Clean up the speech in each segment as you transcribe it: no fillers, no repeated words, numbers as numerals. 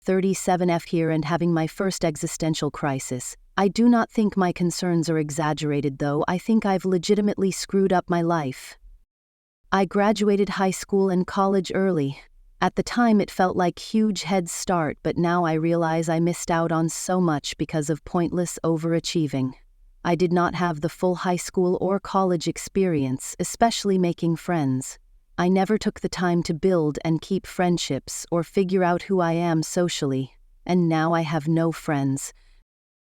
37F here and having my first existential crisis. I do not think my concerns are exaggerated though. I think I've legitimately screwed up my life. I graduated high school and college early. At the time it felt like huge head start, but now I realize I missed out on so much because of pointless overachieving. I did not have the full high school or college experience, especially making friends. I never took the time to build and keep friendships or figure out who I am socially, and now I have no friends.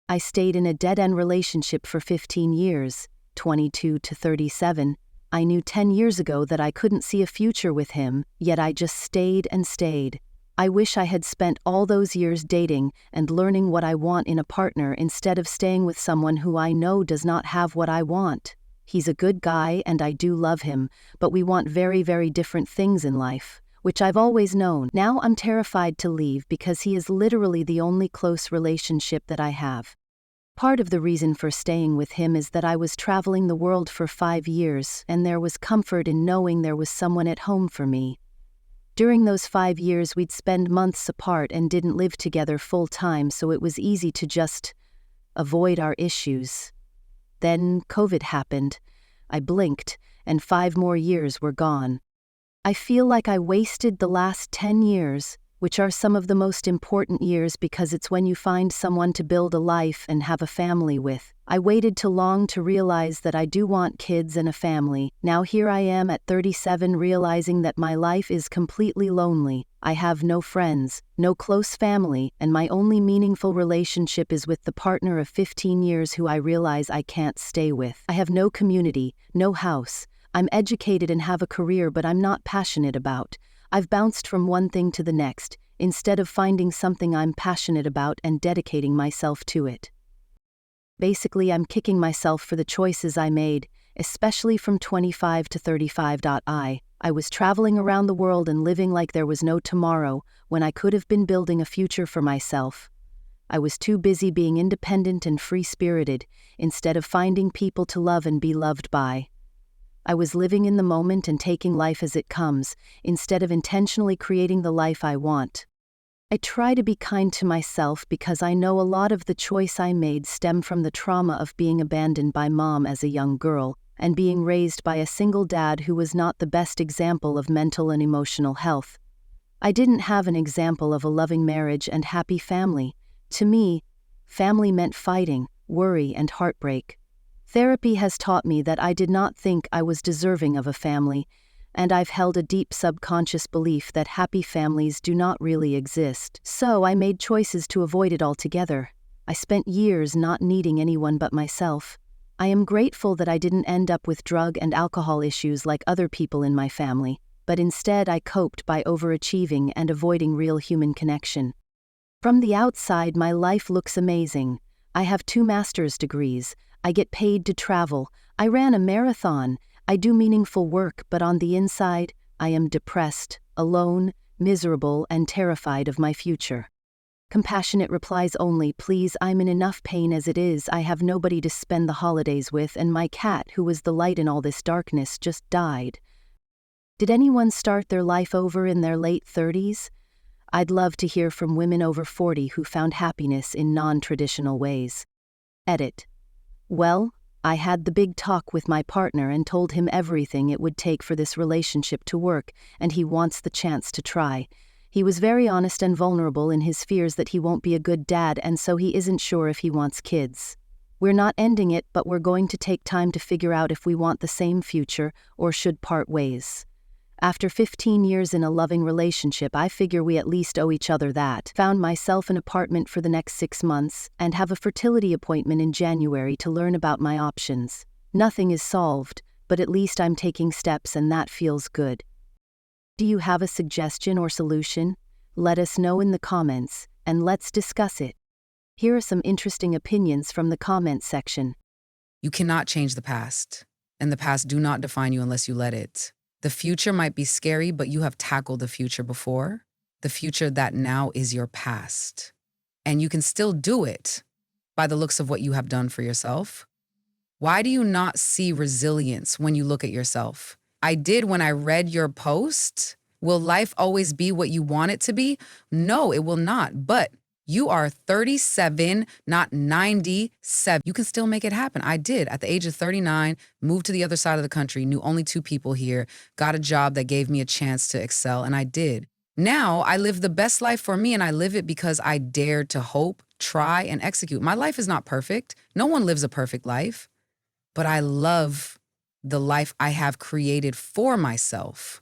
I stayed in a dead-end relationship for 15 years, 22 to 37. I knew 10 years ago that I couldn't see a future with him, yet I just stayed and stayed. I wish I had spent all those years dating and learning what I want in a partner instead of staying with someone who I know does not have what I want. He's a good guy and I do love him, but we want very, very different things in life, which I've always known. Now I'm terrified to leave because he is literally the only close relationship that I have. Part of the reason for staying with him is that I was traveling the world for 5 years, and there was comfort in knowing there was someone at home for me. During those 5 years we'd spend months apart and didn't live together full time, so it was easy to just avoid our issues. Then COVID happened. I blinked, and 5 more years were gone. I feel like I wasted the last 10 years, which are some of the most important years because it's when you find someone to build a life and have a family with. I waited too long to realize that I do want kids and a family. Now here I am at 37 realizing that my life is completely lonely. I have no friends, no close family, and my only meaningful relationship is with the partner of 15 years who I realize I can't stay with. I have no community, no house. I'm educated and have a career, but I'm not passionate about. I've bounced from one thing to the next, instead of finding something I'm passionate about and dedicating myself to it. Basically, I'm kicking myself for the choices I made, especially from 25 to 35. I was traveling around the world and living like there was no tomorrow, when I could have been building a future for myself. I was too busy being independent and free-spirited, instead of finding people to love and be loved by. I was living in the moment and taking life as it comes, instead of intentionally creating the life I want. I try to be kind to myself because I know a lot of the choice I made stem from the trauma of being abandoned by mom as a young girl, and being raised by a single dad who was not the best example of mental and emotional health. I didn't have an example of a loving marriage and happy family. To me, family meant fighting, worry, and heartbreak. Therapy has taught me that I did not think I was deserving of a family, and I've held a deep subconscious belief that happy families do not really exist. So I made choices to avoid it altogether. I spent years not needing anyone but myself. I am grateful that I didn't end up with drug and alcohol issues like other people in my family, but instead I coped by overachieving and avoiding real human connection. From the outside, my life looks amazing. I have 2 master's degrees. I get paid to travel. I ran a marathon. I do meaningful work, but on the inside, I am depressed, alone, miserable, and terrified of my future. Compassionate replies only. Please, I'm in enough pain as it is. I have nobody to spend the holidays with, and my cat, who was the light in all this darkness, just died. Did anyone start their life over in their late 30s? I'd love to hear from women over 40 who found happiness in non-traditional ways. Edit. Well, I had the big talk with my partner and told him everything it would take for this relationship to work, and he wants the chance to try. He was very honest and vulnerable in his fears that he won't be a good dad, and so he isn't sure if he wants kids. We're not ending it, but we're going to take time to figure out if we want the same future or should part ways. After 15 years in a loving relationship, I figure we at least owe each other that. Found myself an apartment for the next 6 months and have a fertility appointment in January to learn about my options. Nothing is solved, but at least I'm taking steps and that feels good. Do you have a suggestion or solution? Let us know in the comments, and let's discuss it. Here are some interesting opinions from the comments section. You cannot change the past, and the past do not define you unless you let it. The future might be scary, but you have tackled the future before. The future that now is your past. And you can still do it by the looks of what you have done for yourself. Why do you not see resilience when you look at yourself? I did when I read your post. Will life always be what you want it to be? No, it will not. But you are 37, not 97. You can still make it happen. I did. At the age of 39, moved to the other side of the country, knew only 2 people here, got a job that gave me a chance to excel, and I did. Now I live the best life for me, and I live it because I dared to hope, try, and execute. My life is not perfect. No one lives a perfect life, but I love the life I have created for myself.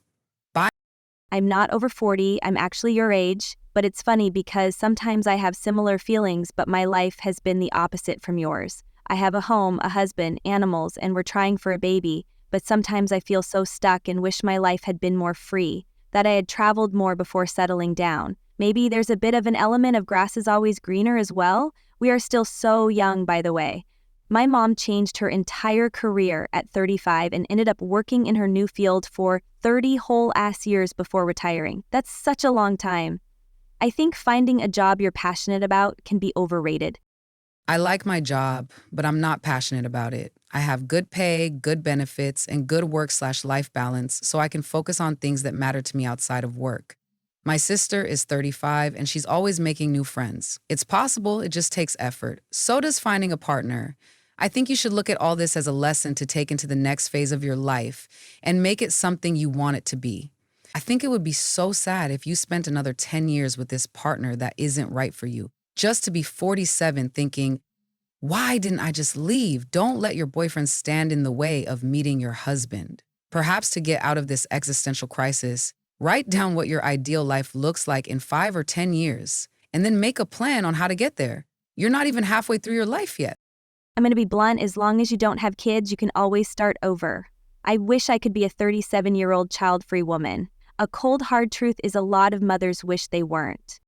I'm not over 40, I'm actually your age, but it's funny because sometimes I have similar feelings, but my life has been the opposite from yours. I have a home, a husband, animals, and we're trying for a baby, but sometimes I feel so stuck and wish my life had been more free, that I had traveled more before settling down. Maybe there's a bit of an element of grass is always greener as well. We are still so young, by the way. My mom changed her entire career at 35 and ended up working in her new field for 30 whole-ass years before retiring. That's such a long time. I think finding a job you're passionate about can be overrated. I like my job, but I'm not passionate about it. I have good pay, good benefits, and good work/life balance, so I can focus on things that matter to me outside of work. My sister is 35, and she's always making new friends. It's possible, it just takes effort. So does finding a partner. I think you should look at all this as a lesson to take into the next phase of your life and make it something you want it to be. I think it would be so sad if you spent another 10 years with this partner that isn't right for you, just to be 47 thinking, why didn't I just leave? Don't let your boyfriend stand in the way of meeting your husband. Perhaps to get out of this existential crisis, write down what your ideal life looks like in 5 or 10 years, and then make a plan on how to get there. You're not even halfway through your life yet. I'm going to be blunt, as long as you don't have kids, you can always start over. I wish I could be a 37-year-old child-free woman. A cold, hard truth is a lot of mothers wish they weren't.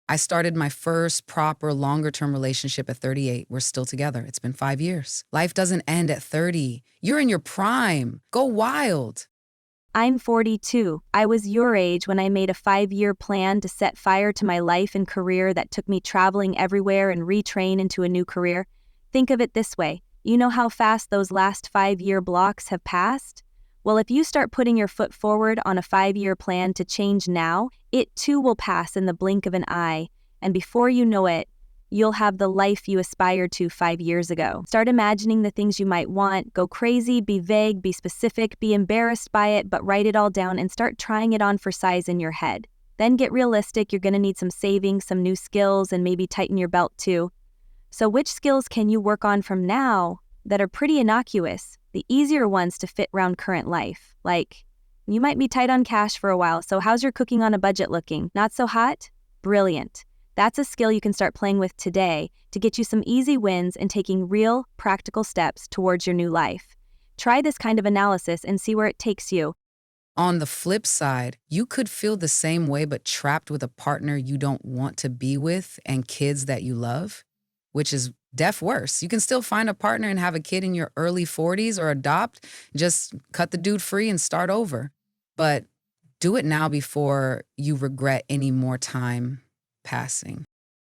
I started my first proper longer-term relationship at 38. We're still together. It's been 5 years. Life doesn't end at 30. You're in your prime. Go wild. I'm 42. I was your age when I made a 5-year plan to set fire to my life and career that took me traveling everywhere and retrain into a new career. Think of it this way. You know how fast those last 5-year blocks have passed? Well, if you start putting your foot forward on a 5-year plan to change now, it too will pass in the blink of an eye, and before you know it, you'll have the life you aspired to 5 years ago. Start imagining the things you might want, go crazy, be vague, be specific, be embarrassed by it, but write it all down and start trying it on for size in your head. Then get realistic, you're going to need some savings, some new skills, and maybe tighten your belt too. So which skills can you work on from now that are pretty innocuous, the easier ones to fit around current life? Like, you might be tight on cash for a while, so how's your cooking on a budget looking? Not so hot? Brilliant. That's a skill you can start playing with today to get you some easy wins and taking real, practical steps towards your new life. Try this kind of analysis and see where it takes you. On the flip side, you could feel the same way but trapped with a partner you don't want to be with and kids that you love, which is worse. You can still find a partner and have a kid in your early 40s or adopt, just cut the dude free and start over. But do it now before you regret any more time passing.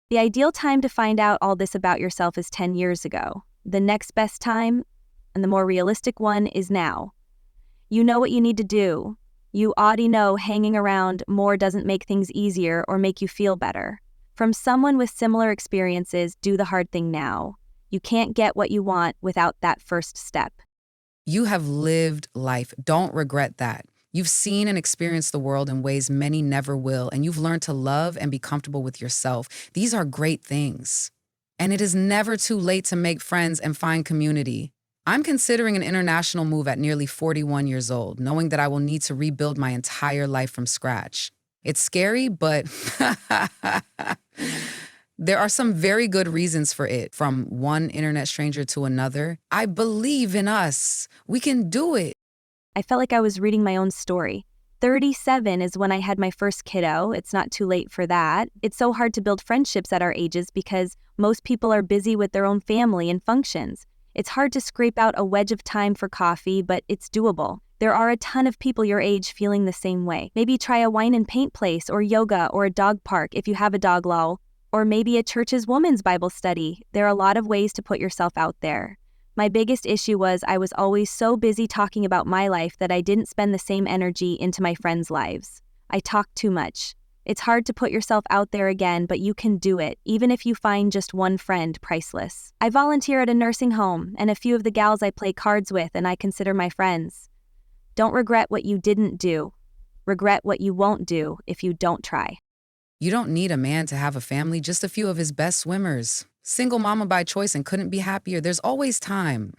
The ideal time to find out all this about yourself is 10 years ago. The next best time, and the more realistic one, is now. You know what you need to do. You already know hanging around more doesn't make things easier or make you feel better. From someone with similar experiences, do the hard thing now. You can't get what you want without that first step. You have lived life. Don't regret that. You've seen and experienced the world in ways many never will, and you've learned to love and be comfortable with yourself. These are great things. And it is never too late to make friends and find community. I'm considering an international move at nearly 41 years old, knowing that I will need to rebuild my entire life from scratch. It's scary, but there are some very good reasons for it. From one internet stranger to another, I believe in us. We can do it. I felt like I was reading my own story. 37 is when I had my first kiddo. It's not too late for that. It's so hard to build friendships at our ages because most people are busy with their own family and functions. It's hard to scrape out a wedge of time for coffee, but it's doable. There are a ton of people your age feeling the same way. Maybe try a wine and paint place or yoga or a dog park if you have a dog, lol. Or maybe a church's women's Bible study. There are a lot of ways to put yourself out there. My biggest issue was I was always so busy talking about my life that I didn't spend the same energy into my friends' lives. I talk too much. It's hard to put yourself out there again, but you can do it, even if you find just one friend priceless. I volunteer at a nursing home, and a few of the gals I play cards with and I consider my friends. Don't regret what you didn't do. Regret what you won't do if you don't try. You don't need a man to have a family, just a few of his best swimmers. Single mama by choice and couldn't be happier. There's always time.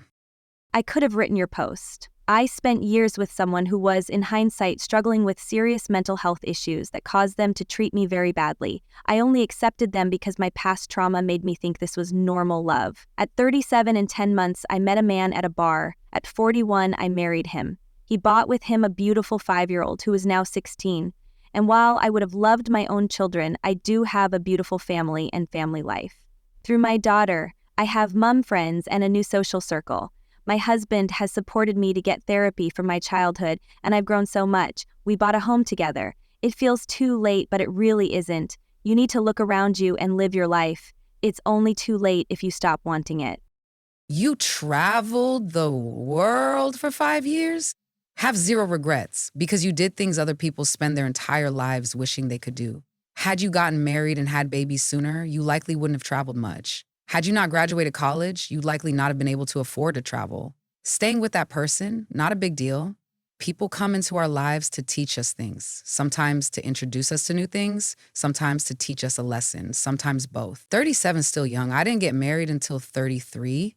I could have written your post. I spent years with someone who was, in hindsight, struggling with serious mental health issues that caused them to treat me very badly. I only accepted them because my past trauma made me think this was normal love. At 37 and 10 months, I met a man at a bar. At 41, I married him. He brought with him a beautiful 5-year-old who is now 16. And while I would have loved my own children, I do have a beautiful family and family life. Through my daughter, I have mom friends and a new social circle. My husband has supported me to get therapy from my childhood, and I've grown so much. We bought a home together. It feels too late, but it really isn't. You need to look around you and live your life. It's only too late if you stop wanting it. You traveled the world for 5 years? Have zero regrets because you did things other people spend their entire lives wishing they could do. Had you gotten married and had babies sooner, you likely wouldn't have traveled much. Had you not graduated college, you'd likely not have been able to afford to travel. Staying with that person, not a big deal. People come into our lives to teach us things, sometimes to introduce us to new things, sometimes to teach us a lesson, sometimes both. 37 is still young. I didn't get married until 33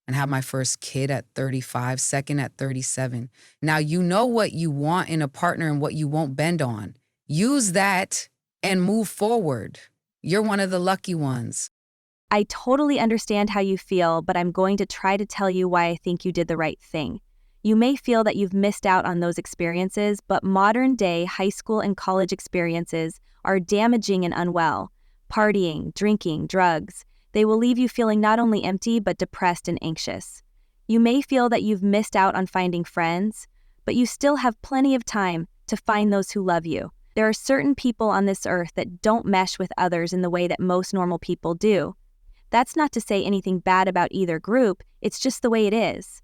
and have my first kid at 35, second at 37. Now you know what you want in a partner and what you won't bend on. Use that and move forward. You're one of the lucky ones. I totally understand how you feel, but I'm going to try to tell you why I think you did the right thing. You may feel that you've missed out on those experiences, but modern-day high school and college experiences are damaging and unwell. Partying, drinking, drugs. They will leave you feeling not only empty, but depressed and anxious. You may feel that you've missed out on finding friends, but you still have plenty of time to find those who love you. There are certain people on this earth that don't mesh with others in the way that most normal people do. That's not to say anything bad about either group, it's just the way it is.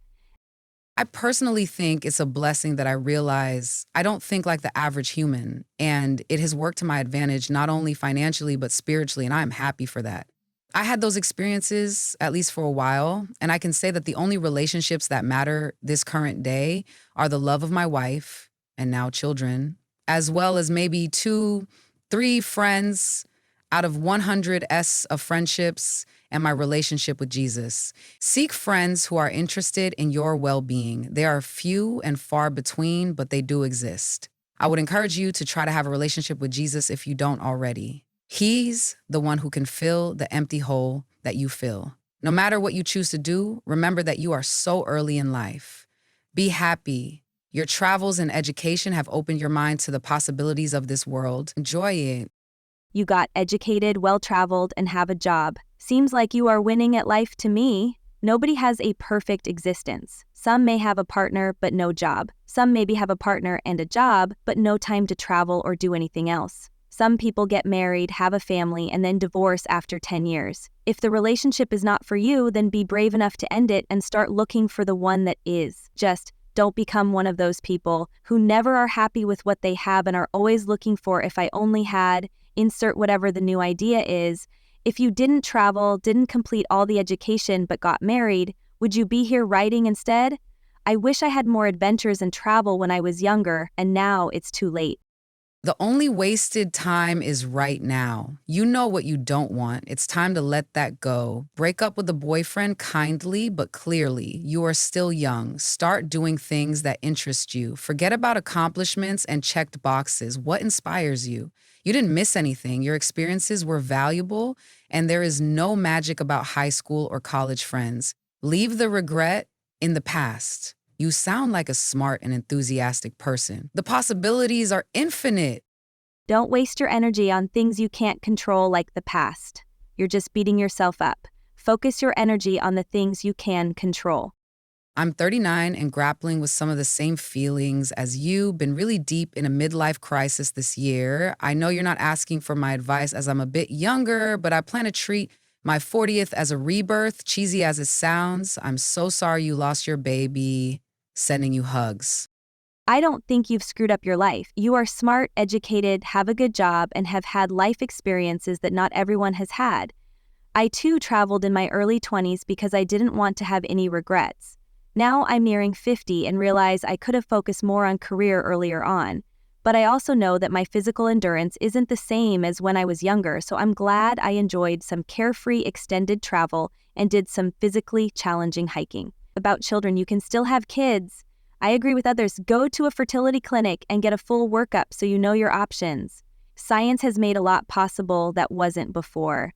I personally think it's a blessing that I realize I don't think like the average human, and it has worked to my advantage not only financially but spiritually, and I'm happy for that. I had those experiences, at least for a while, and I can say that the only relationships that matter this current day are the love of my wife, and now children, as well as maybe 2, 3 friends out of 100 of friendships, and my relationship with Jesus. Seek friends who are interested in your well-being. They are few and far between, but they do exist. I would encourage you to try to have a relationship with Jesus if you don't already. He's the one who can fill the empty hole that you fill. No matter what you choose to do, remember that you are so early in life. Be happy. Your travels and education have opened your mind to the possibilities of this world. Enjoy it. You got educated, well-traveled, and have a job. Seems like you are winning at life to me. Nobody has a perfect existence. Some may have a partner, but no job. Some maybe have a partner and a job, but no time to travel or do anything else. Some people get married, have a family, and then divorce after 10 years. If the relationship is not for you, then be brave enough to end it and start looking for the one that is. Just don't become one of those people who never are happy with what they have and are always looking for if I only had, insert whatever the new idea is. If you didn't travel, didn't complete all the education, but got married, would you be here writing instead? I wish I had more adventures and travel when I was younger, and now it's too late. The only wasted time is right now. You know what you don't want. It's time to let that go. Break up with a boyfriend kindly but clearly. You are still young. Start doing things that interest you. Forget about accomplishments and checked boxes. What inspires you? You didn't miss anything. Your experiences were valuable, and there is no magic about high school or college friends. Leave the regret in the past. You sound like a smart and enthusiastic person. The possibilities are infinite. Don't waste your energy on things you can't control like the past. You're just beating yourself up. Focus your energy on the things you can control. I'm 39 and grappling with some of the same feelings as you. Been really deep in a midlife crisis this year. I know you're not asking for my advice as I'm a bit younger, but I plan to treat my 40th as a rebirth, cheesy as it sounds. I'm so sorry you lost your baby. Sending you hugs. I don't think you've screwed up your life. You are smart, educated, have a good job, and have had life experiences that not everyone has had. I too traveled in my early 20s because I didn't want to have any regrets. Now I'm nearing 50 and realize I could have focused more on career earlier on. But I also know that my physical endurance isn't the same as when I was younger, so I'm glad I enjoyed some carefree extended travel and did some physically challenging hiking. About children, you can still have kids. I agree with others. Go to a fertility clinic and get a full workup so you know your options. Science has made a lot possible that wasn't before.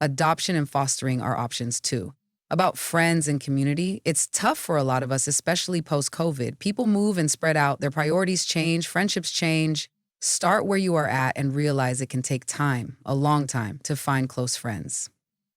Adoption and fostering are options too. About friends and community, it's tough for a lot of us, especially post-COVID. People move and spread out, their priorities change, friendships change. Start where you are at and realize it can take time, a long time, to find close friends.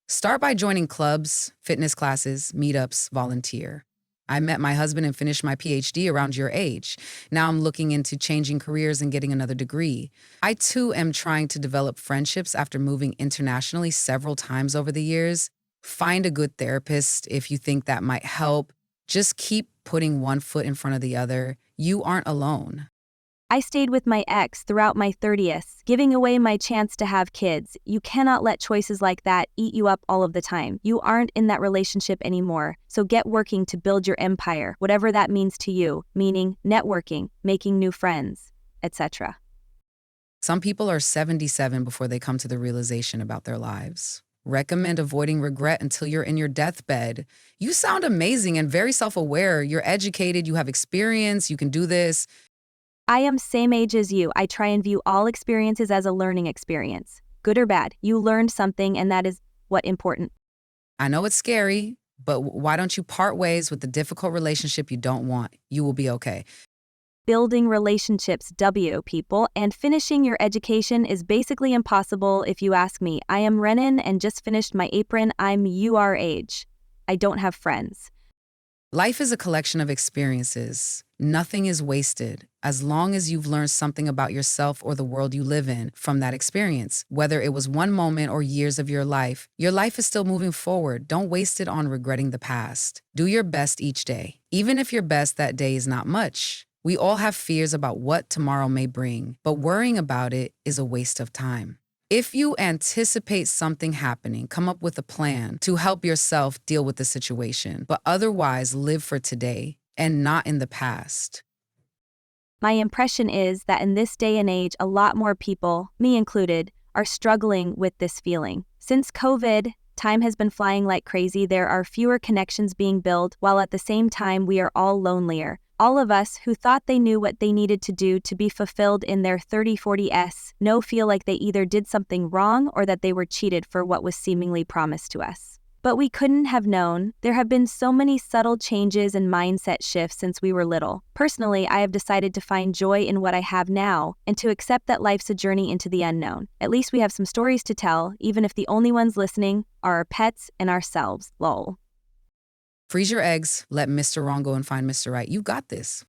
Start by joining clubs, fitness classes, meetups, volunteer. I met my husband and finished my PhD around your age. Now I'm looking into changing careers and getting another degree. I too am trying to develop friendships after moving internationally several times over the years. Find a good therapist if you think that might help. Just keep putting one foot in front of the other. You aren't alone. I stayed with my ex throughout my 30s, giving away my chance to have kids. You cannot let choices like that eat you up all of the time. You aren't in that relationship anymore, so get working to build your empire, whatever that means to you, meaning networking, making new friends, etc. Some people are 77 before they come to the realization about their lives. Recommend avoiding regret until you're in your deathbed. You sound amazing and very self-aware. You're educated, you have experience, you can do this. I am same age as you. I try and view all experiences as a learning experience. Good or bad, you learned something and that is what important. I know it's scary, but why don't you part ways with the difficult relationship you don't want? You will be okay. Building relationships, people, and finishing your education is basically impossible if you ask me. I am Renan and just finished my apron. I'm your age. I don't have friends. Life is a collection of experiences. Nothing is wasted as long as you've learned something about yourself or the world you live in from that experience. Whether it was one moment or years of your life is still moving forward. Don't waste it on regretting the past. Do your best each day, even if your best that day is not much. We all have fears about what tomorrow may bring, but worrying about it is a waste of time. If you anticipate something happening, come up with a plan to help yourself deal with the situation, but otherwise live for today and not in the past. My impression is that in this day and age, a lot more people, me included, are struggling with this feeling. Since COVID, time has been flying like crazy. There are fewer connections being built, while at the same time we are all lonelier. All of us who thought they knew what they needed to do to be fulfilled in their 30-40s now feel like they either did something wrong or that they were cheated for what was seemingly promised to us. But we couldn't have known. There have been so many subtle changes and mindset shifts since we were little. Personally, I have decided to find joy in what I have now and to accept that life's a journey into the unknown. At least we have some stories to tell, even if the only ones listening are our pets and ourselves. Lol. Freeze your eggs, let Mr. Wrong go and find Mr. Right. You got this.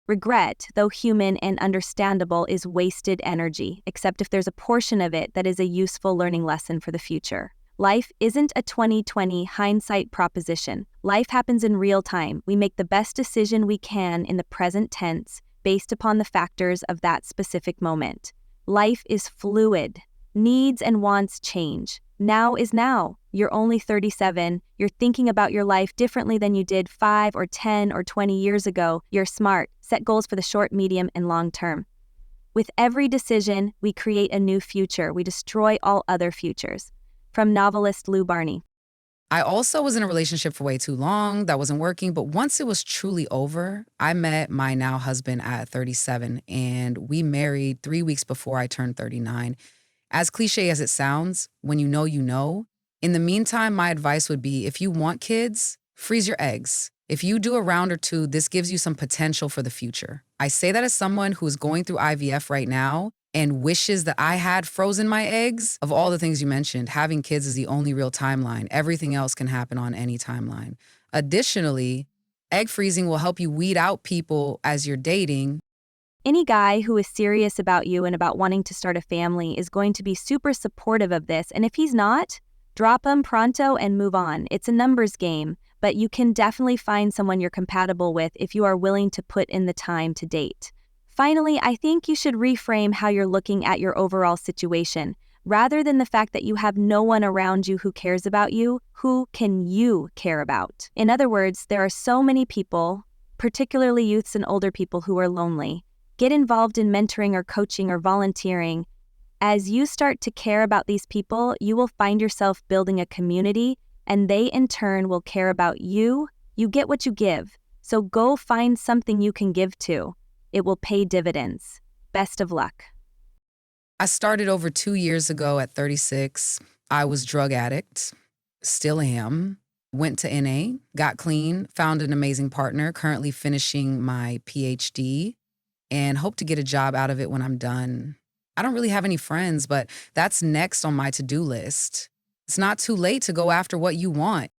Regret, though human and understandable, is wasted energy, except if there's a portion of it that is a useful learning lesson for the future. Life isn't a 20/20 hindsight proposition. Life happens in real time. We make the best decision we can in the present tense based upon the factors of that specific moment. Life is fluid. Needs and wants change. Now is now. You're only 37. You're thinking about your life differently than you did 5 or 10 or 20 years ago. You're smart. Set goals for the short, medium, and long term. With every decision, we create a new future. We destroy all other futures. From novelist Lou Barney. I also was in a relationship for way too long that wasn't working, but once it was truly over, I met my now husband at 37, and we married 3 weeks before I turned 39. As cliche as it sounds, when you know, you know. In the meantime, my advice would be if you want kids, freeze your eggs. If you do a round or two, this gives you some potential for the future. I say that as someone who is going through IVF right now and wishes that I had frozen my eggs. Of all the things you mentioned, having kids is the only real timeline. Everything else can happen on any timeline. Additionally, egg freezing will help you weed out people as you're dating. Any guy who is serious about you and about wanting to start a family is going to be super supportive of this, and if he's not, drop him pronto and move on. It's a numbers game. but you can definitely find someone you're compatible with if you are willing to put in the time to date. Finally, I think you should reframe how you're looking at your overall situation. Rather than the fact that you have no one around you who cares about you, who can you care about? In other words, there are so many people, particularly youths and older people, who are lonely. Get involved in mentoring or coaching or volunteering. As you start to care about these people, you will find yourself building a community, and they in turn will care about you. You get what you give, so go find something you can give to. It will pay dividends. Best of luck. I started over 2 years ago at 36. I was drug addict, still am. Went to NA, got clean, found an amazing partner, currently finishing my PhD, and hope to get a job out of it when I'm done. I don't really have any friends, but that's next on my to-do list. It's not too late to go after what you want.